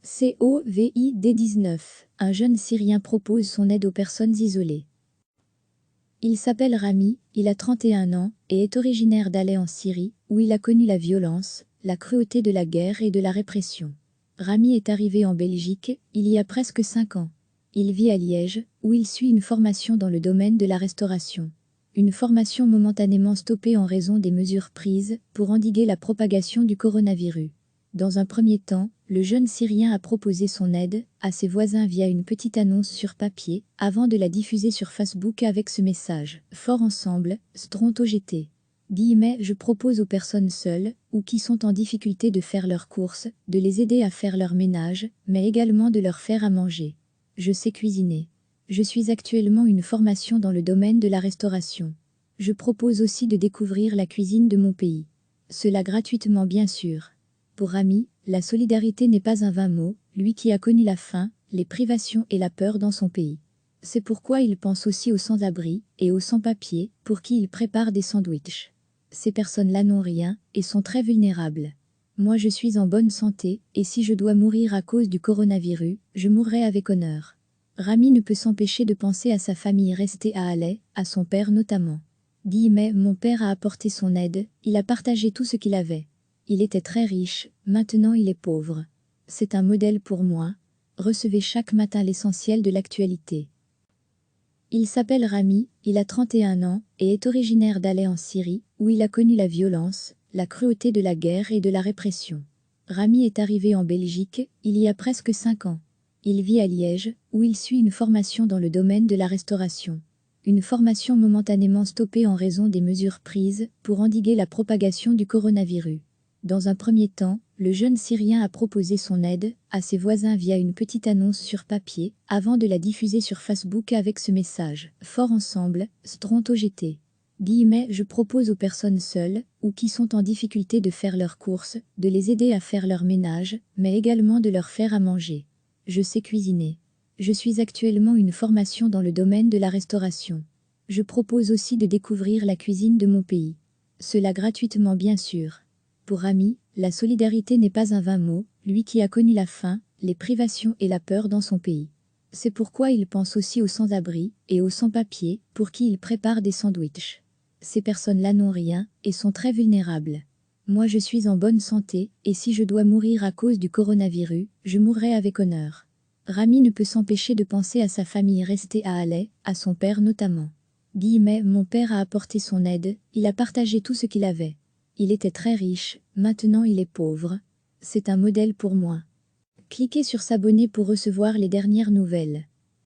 Covid-19, un jeune Syrien propose son aide aux personnes isolées. Il s'appelle Rami, il a 31 ans et est originaire d'Alep en Syrie, où il a connu la violence, la cruauté de la guerre et de la répression. Rami est arrivé en Belgique il y a presque 5 ans. Il vit à Liège, où il suit une formation dans le domaine de la restauration. Une formation momentanément stoppée en raison des mesures prises pour endiguer la propagation du coronavirus. Dans un premier temps, le jeune Syrien a proposé son aide à ses voisins via une petite annonce sur papier, avant de la diffuser sur Facebook avec ce message: Fort ensemble, Stronto GT. Je propose aux personnes seules ou qui sont en difficulté de faire leurs courses, de les aider à faire leur ménage, mais également de leur faire à manger. Je sais cuisiner. Je suis actuellement une formation dans le domaine de la restauration. Je propose aussi de découvrir la cuisine de mon pays. Cela gratuitement bien sûr. Pour Rami, la solidarité n'est pas un vain mot, lui qui a connu la faim, les privations et la peur dans son pays. C'est pourquoi il pense aussi aux sans-abri et aux sans-papiers, pour qui il prépare des sandwichs. Ces personnes-là n'ont rien et sont très vulnérables. Moi je suis en bonne santé, et si je dois mourir à cause du coronavirus, je mourrai avec honneur. Rami ne peut s'empêcher de penser à sa famille restée à Alep, à son père notamment. Mon père a apporté son aide, il a partagé tout ce qu'il avait. Il était très riche, maintenant il est pauvre. C'est un modèle pour moi. Recevez chaque matin l'essentiel de l'actualité. Il s'appelle Rami, il a 31 ans et est originaire d'Alep en Syrie, où il a connu la violence, la cruauté de la guerre et de la répression. Rami est arrivé en Belgique il y a presque 5 ans. Il vit à Liège, où il suit une formation dans le domaine de la restauration. Une formation momentanément stoppée en raison des mesures prises pour endiguer la propagation du coronavirus. Dans un premier temps, le jeune Syrien a proposé son aide à ses voisins via une petite annonce sur papier, avant de la diffuser sur Facebook avec ce message: Fort ensemble, Stronto GT. Je propose aux personnes seules ou qui sont en difficulté de faire leurs courses, de les aider à faire leur ménage, mais également de leur faire à manger. Je sais cuisiner. Je suis actuellement une formation dans le domaine de la restauration. Je propose aussi de découvrir la cuisine de mon pays. Cela gratuitement bien sûr. Pour Rami, la solidarité n'est pas un vain mot, lui qui a connu la faim, les privations et la peur dans son pays. C'est pourquoi il pense aussi aux sans-abri et aux sans-papiers, pour qui il prépare des sandwichs. Ces personnes-là n'ont rien et sont très vulnérables. Moi je suis en bonne santé, et si je dois mourir à cause du coronavirus, je mourrai avec honneur. Rami ne peut s'empêcher de penser à sa famille restée à Alep, à son père notamment. Mon père a apporté son aide, il a partagé tout ce qu'il avait. Il était très riche, maintenant il est pauvre. C'est un modèle pour moi. Cliquez sur s'abonner pour recevoir les dernières nouvelles.